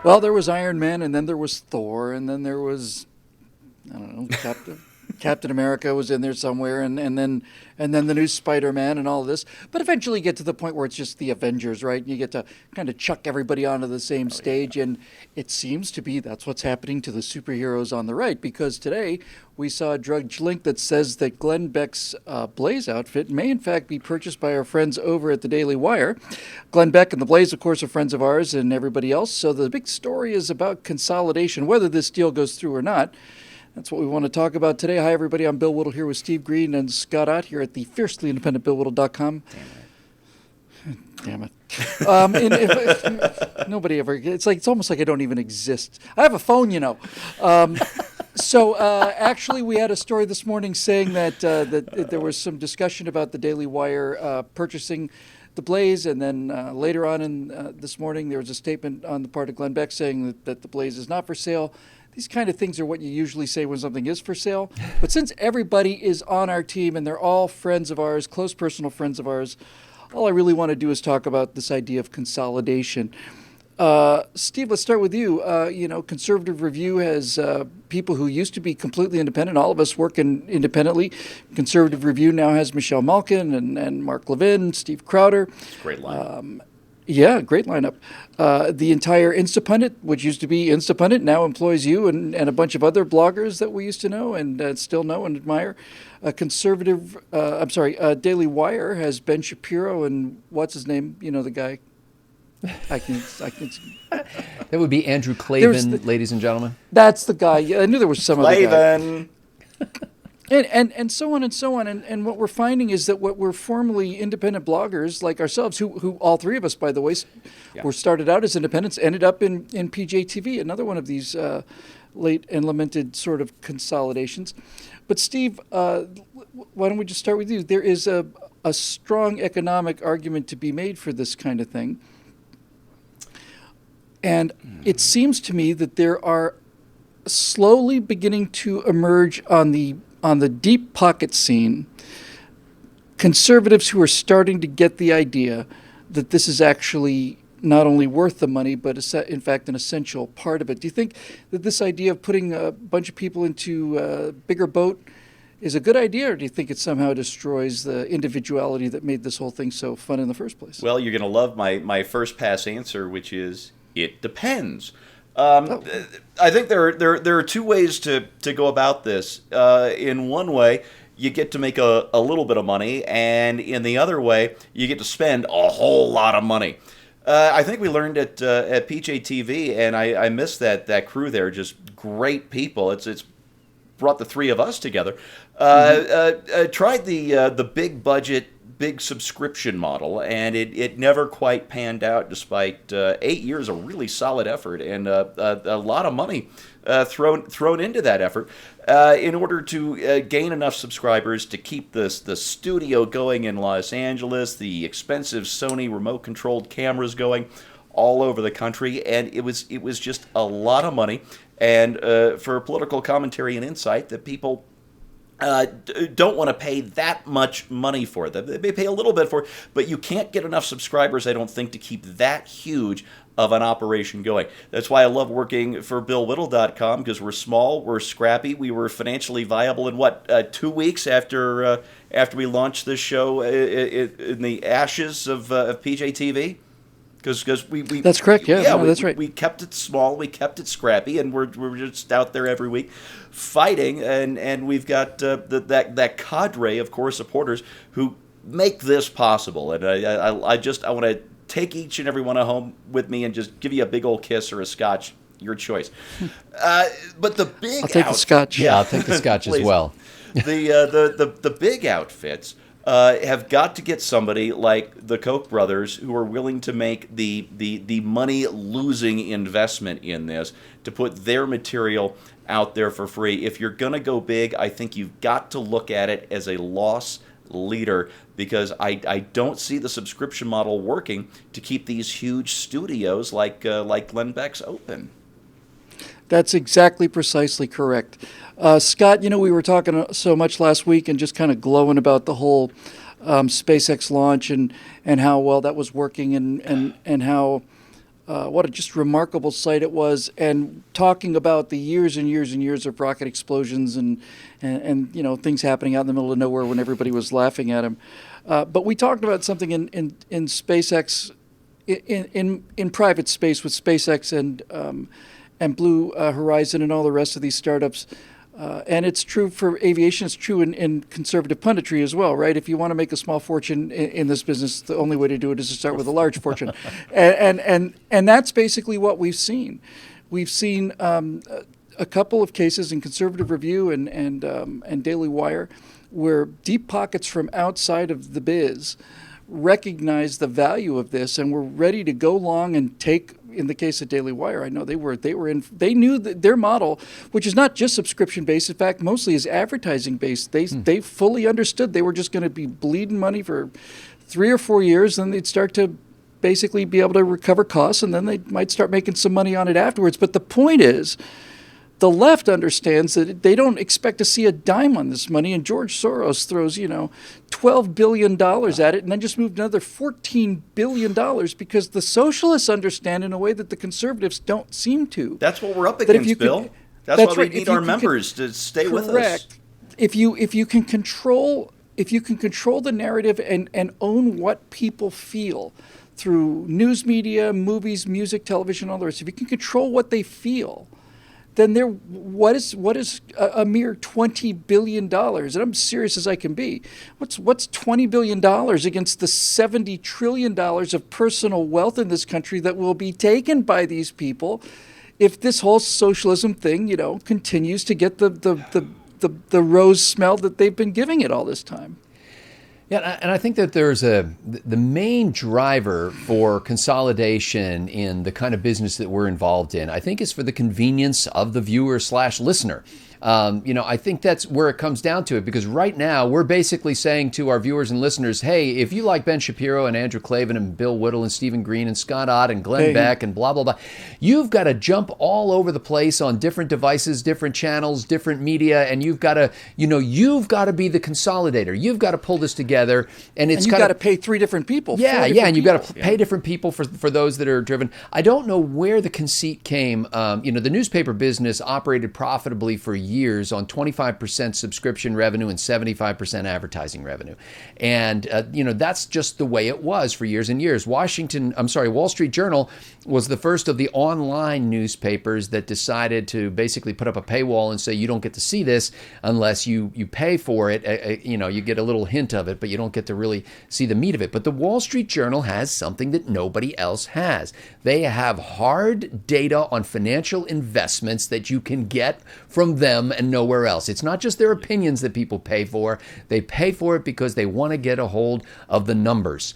Well, there was Iron Man, and then there was Thor, and then there was, I don't know, Captain America was in there somewhere, and then the new Spider-Man and all of this. But eventually you get to the point where it's just the Avengers, right? And you get to kind of chuck everybody onto the same stage, and it seems to be that's what's happening to the superheroes on the right, because today we saw a drudge link that says that Glenn Beck's Blaze outfit may in fact be purchased by our friends over at the Daily Wire. Glenn Beck and the Blaze, of course, are friends of ours and everybody else, so the big story is about consolidation, whether this deal goes through or not. That's what we want to talk about today. Hi, everybody. I'm Bill Whittle here with Steve Green and Scott Ott here at the fiercely independent BillWhittle.com. Damn it. Nobody ever, it's almost like I don't even exist. I have a phone, you know. Actually, we had a story this morning saying that there was some discussion about the Daily Wire purchasing the Blaze, and then later on in this morning there was a statement on the part of Glenn Beck saying that the Blaze is not for sale. These kind of things are what you usually say when something is for sale. But since everybody is on our team and they're all friends of ours, close personal friends of ours, all I really want to do is talk about this idea of consolidation. Steve, let's start with you. Conservative Review has people who used to be completely independent. All of us work independently. Conservative Review now has Michelle Malkin and Mark Levin, Steve Crowder. It's a great lineup. Yeah, great lineup. The entire Instapundit, which used to be Instapundit, now employs you and a bunch of other bloggers that we used to know and still know and admire. Daily Wire has Ben Shapiro and what's his name? You know the guy. I can. That would be Andrew Klavan, ladies and gentlemen. That's the guy. Yeah, I knew there was some other guy. Klavan. And so on and so on. And what we're finding is that what were formerly independent bloggers like ourselves, who all three of us, by the way, were started out as independents, ended up in PJTV, another one of these late and lamented sort of consolidations. But Steve, why don't we just start with you? There is a strong economic argument to be made for this kind of thing. And it seems to me that there are slowly beginning to emerge on the deep pocket scene conservatives who are starting to get the idea that this is actually not only worth the money, but in fact an essential part of it. Do you think that this idea of putting a bunch of people into a bigger boat is a good idea, or do you think it somehow destroys the individuality that made this whole thing so fun in the first place? Well, you're going to love my first pass answer, which is it depends. I think there are two ways to go about this. In one way, you get to make a little bit of money, and in the other way, you get to spend a whole lot of money. I think we learned at PJTV, and I miss that crew there. Just great people. It's brought the three of us together. Tried the big budget, big subscription model, and it never quite panned out despite 8 years of really solid effort and a lot of money thrown into that effort in order to gain enough subscribers to keep the studio going in Los Angeles, the expensive Sony remote-controlled cameras going all over the country, and it was just a lot of money, and for political commentary and insight that people don't want to pay that much money for them. They may pay a little bit for it, but you can't get enough subscribers, I don't think, to keep that huge of an operation going. That's why I love working for BillWhittle.com, because we're small, we're scrappy, we were financially viable in 2 weeks after we launched this show in the ashes of PJTV. Because we that's correct. Yeah, that's right. We kept it small, we kept it scrappy, and we're just out there every week fighting. And we've got that cadre of core supporters who make this possible. And I want to take each and every one of home with me and just give you a big old kiss or a scotch, your choice. But the big I'll take the scotch. Yeah, I'll take the scotch as well. The big outfits have got to get somebody like the Koch brothers who are willing to make the money-losing investment in this to put their material out there for free. If you're going to go big, I think you've got to look at it as a loss leader, because I don't see the subscription model working to keep these huge studios like Glenn Beck's open. That's exactly precisely correct. Scott, we were talking so much last week and just kind of glowing about the whole SpaceX launch and how well that was working and how what a just remarkable sight it was, and talking about the years and years and years of rocket explosions and things happening out in the middle of nowhere when everybody was laughing at him. But we talked about something in SpaceX, in private space with SpaceX and Blue Horizon and all the rest of these startups. And it's true for aviation. It's true in conservative punditry as well, right? If you want to make a small fortune in this business, the only way to do it is to start with a large fortune, and that's basically what we've seen. We've seen a couple of cases in Conservative Review and Daily Wire where deep pockets from outside of the biz recognize the value of this and were ready to go along and take. In the case of Daily Wire, I know they knew that their model, which is not just subscription based, in fact, mostly is advertising based. They fully understood they were just going to be bleeding money for 3 or 4 years, then they'd start to basically be able to recover costs, and then they might start making some money on it afterwards. But the point is, the left understands that they don't expect to see a dime on this money, and George Soros throws, $12 billion at it and then just moved another $14 billion because the socialists understand in a way that the conservatives don't seem to. That's what we're up against, Bill. That's why we need our members to stay with us. Correct. If you can control the narrative and own what people feel through news media, movies, music, television, all the rest, if you can control what they feel, then what is a mere $20 billion? And I'm serious as I can be. What's $20 billion against the $70 trillion of personal wealth in this country that will be taken by these people if this whole socialism thing, continues to get the rose smell that they've been giving it all this time? Yeah, and I think that there's the main driver for consolidation in the kind of business that we're involved in, I think, is for the convenience of the viewer/listener. I think that's where it comes down to it, because right now we're basically saying to our viewers and listeners, hey, if you like Ben Shapiro and Andrew Klavan and Bill Whittle and Stephen Green and Scott Ott and Glenn Beck and blah, blah, blah, you've got to jump all over the place on different devices, different channels, different media, and you've got to be the consolidator. You've got to pull this together, and you've got to pay 3 different people. And you've got to pay different people for those that are driven. I don't know where the conceit came. The newspaper business operated profitably for years on 25% subscription revenue and 75% advertising revenue. And, that's just the way it was for years and years. Wall Street Journal was the first of the online newspapers that decided to basically put up a paywall and say, you don't get to see this unless you pay for it. You get a little hint of it, but you don't get to really see the meat of it. But the Wall Street Journal has something that nobody else has. They have hard data on financial investments that you can get from them and nowhere else. It's not just their opinions that people pay for. They pay for it because they want to get a hold of the numbers.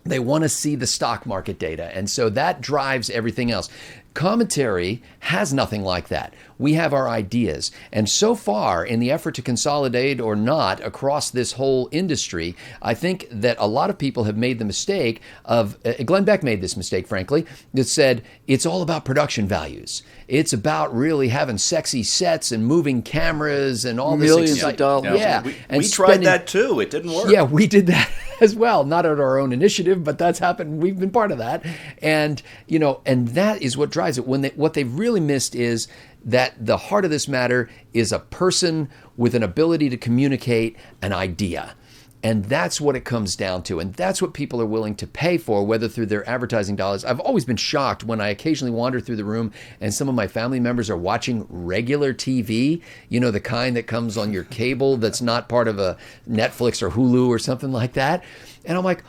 They want to see the stock market data. And so that drives everything else. Commentary has nothing like that. We have our ideas. And so far, in the effort to consolidate or not across this whole industry, I think that a lot of people have made the mistake of, Glenn Beck made this mistake, frankly, that said it's all about production values. It's about really having sexy sets and moving cameras and all this millions of dollars. Yeah. We tried that too. It didn't work. Yeah, we did that as well. Not at our own initiative, but that's happened. We've been part of that. And, and that is what drives it. What they've really missed is that the heart of this matter is a person with an ability to communicate an idea. And that's what it comes down to. And that's what people are willing to pay for, whether through their advertising dollars. I've always been shocked when I occasionally wander through the room and some of my family members are watching regular TV, the kind that comes on your cable that's not part of a Netflix or Hulu or something like that. And I'm like,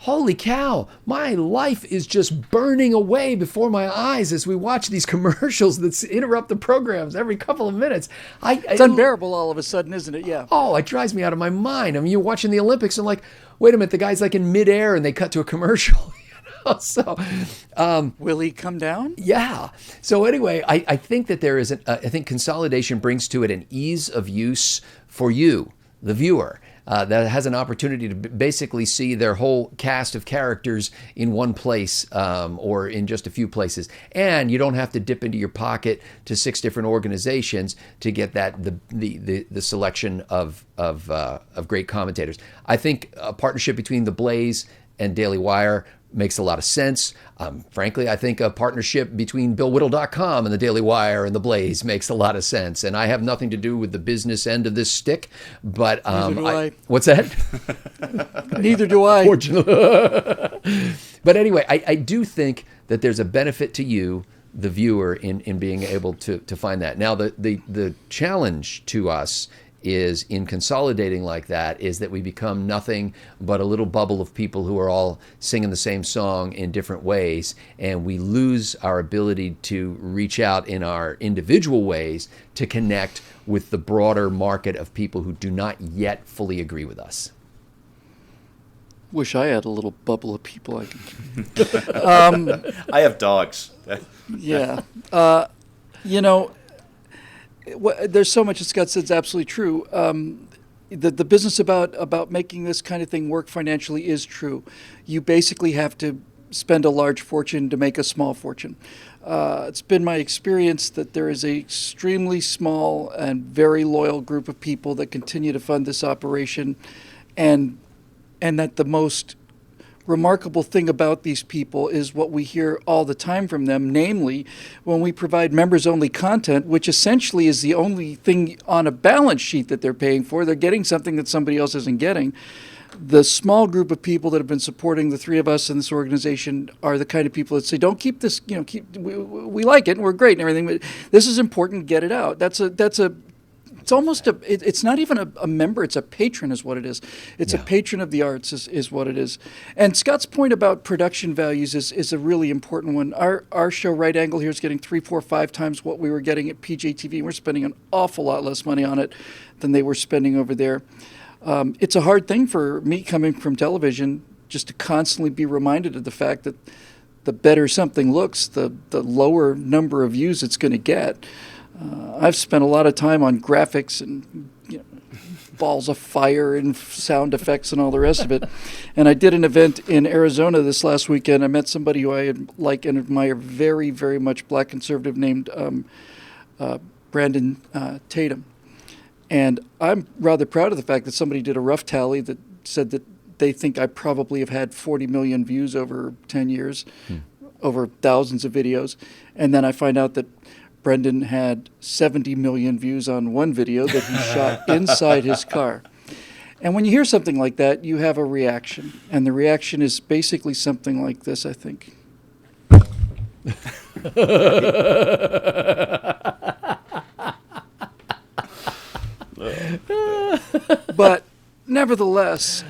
holy cow, my life is just burning away before my eyes as we watch these commercials that interrupt the programs every couple of minutes. It's unbearable all of a sudden, isn't it? Yeah. Oh, it drives me out of my mind. I mean, you're watching the Olympics and like, wait a minute, the guy's like in midair and they cut to a commercial. So, will he come down? Yeah. So anyway, I think that there is I think consolidation brings to it an ease of use for you, the viewer. that has an opportunity to basically see their whole cast of characters in one place or in just a few places. And you don't have to dip into your pocket to 6 different organizations to get the selection of great commentators. I think a partnership between The Blaze and Daily Wire makes a lot of sense. Frankly, I think a partnership between BillWhittle.com and the Daily Wire and the Blaze makes a lot of sense. And I have nothing to do with the business end of this stick, but Neither do I. What's that? Neither do I. Fortunately. But anyway, I do think that there's a benefit to you, the viewer, in being able to find that. Now, the challenge to us is in consolidating like that is that we become nothing but a little bubble of people who are all singing the same song in different ways, and we lose our ability to reach out in our individual ways to connect with the broader market of people who do not yet fully agree with us. Wish I had a little bubble of people I could. I have dogs. Yeah. There's so much that Scott said is absolutely true. The business about making this kind of thing work financially is true. You basically have to spend a large fortune to make a small fortune. It's been my experience that there is a extremely small and very loyal group of people that continue to fund this operation, and that the most remarkable thing about these people is what we hear all the time from them, namely when we provide members-only content, which essentially is the only thing on a balance sheet that they're paying for. They're getting something that somebody else isn't getting. The small group of people that have been supporting the 3 of us in this organization are the kind of people that say, don't keep this, we like it and we're great and everything, but this is important, get it out. It's almost it's not even a member, it's a patron is what it is. It's a patron of the arts is what it is. And Scott's point about production values is a really important one. Our show, Right Angle, here is getting 3, 4, 5 times what we were getting at PJTV. We're spending an awful lot less money on it than they were spending over there. It's a hard thing for me coming from television just to constantly be reminded of the fact that the better something looks, the lower number of views it's going to get. I've spent a lot of time on graphics and balls of fire and sound effects and all the rest of it. And I did an event in Arizona this last weekend. I met somebody who I like and admire very, very much, black conservative, named Brandon Tatum. And I'm rather proud of the fact that somebody did a rough tally that said that they think I probably have had 40 million views over 10 years, over thousands of videos. And then I find out that Brendan had 70 million views on one video that he shot inside his car. And when you hear something like that, you have a reaction. And the reaction is basically something like this, I think. But nevertheless,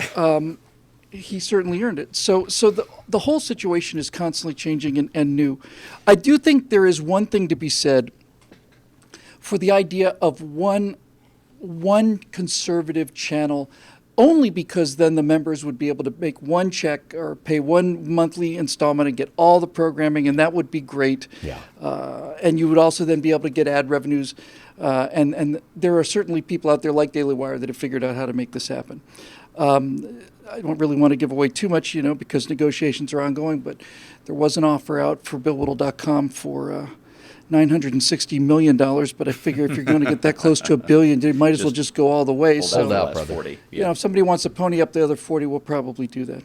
he certainly earned it. So the whole situation is constantly changing and new. I do think there is one thing to be said for the idea of one conservative channel, only because then the members would be able to make one check or pay one monthly installment and get all the programming, and that would be great. Yeah. And you would also then be able to get ad revenues. And there are certainly people out there like Daily Wire that have figured out how to make this happen. I don't really want to give away too much, because negotiations are ongoing, but there was an offer out for BillWhittle.com for $960 million, but I figure if you're going to get that close to $1 billion, you might as well just go all the way. Hold out, last brother. 40. Yeah. If somebody wants to pony up the other 40, we'll probably do that.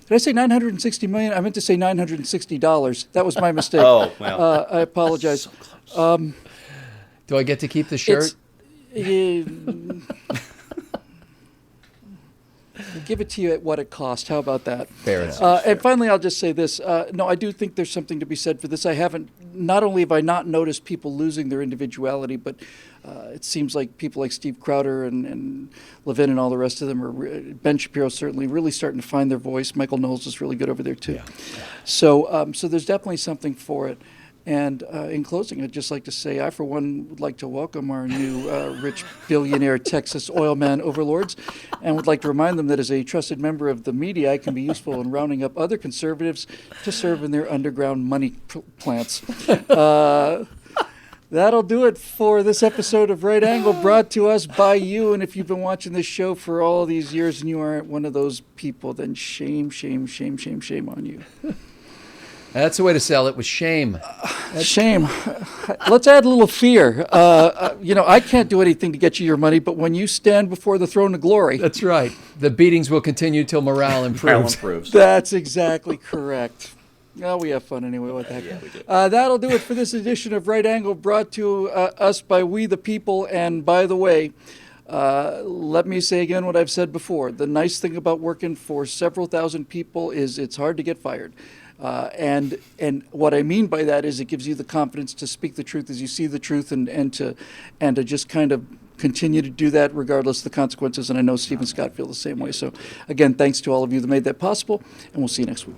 Did I say $960 million? I meant to say $960. That was my mistake. Oh, well. I apologize. So close. Do I get to keep the shirt? I'll give it to you at what it cost. How about that? Fair enough. And finally, I'll just say this. No, I do think there's something to be said for this. Not only have I not noticed people losing their individuality, but it seems like people like Steve Crowder and Levin and all the rest of them Ben Shapiro certainly really starting to find their voice. Michael Knowles is really good over there too. Yeah. So there's definitely something for it. And in closing, I'd just like to say I, for one, would like to welcome our new rich billionaire Texas oil man overlords, and would like to remind them that as a trusted member of the media, I can be useful in rounding up other conservatives to serve in their underground money plants. That'll do it for this episode of Right Angle, brought to us by you. And if you've been watching this show for all these years and you aren't one of those people, then shame, shame, shame, shame, shame on you. That's the way to sell it, with shame. Shame. Let's add a little fear. I can't do anything to get you your money, but when you stand before the throne of glory. That's right. The beatings will continue till morale improves. That's exactly correct. Oh, we have fun anyway. What the heck? Yeah, we do. That'll do it for this edition of Right Angle, brought to us by We the People. And by the way, let me say again what I've said before. The nice thing about working for several thousand people is it's hard to get fired. And what I mean by that is it gives you the confidence to speak the truth as you see the truth, and to just kind of continue to do that regardless of the consequences. And I know Steve and Scott feel the same way. So again, thanks to all of you that made that possible, and we'll see you next week.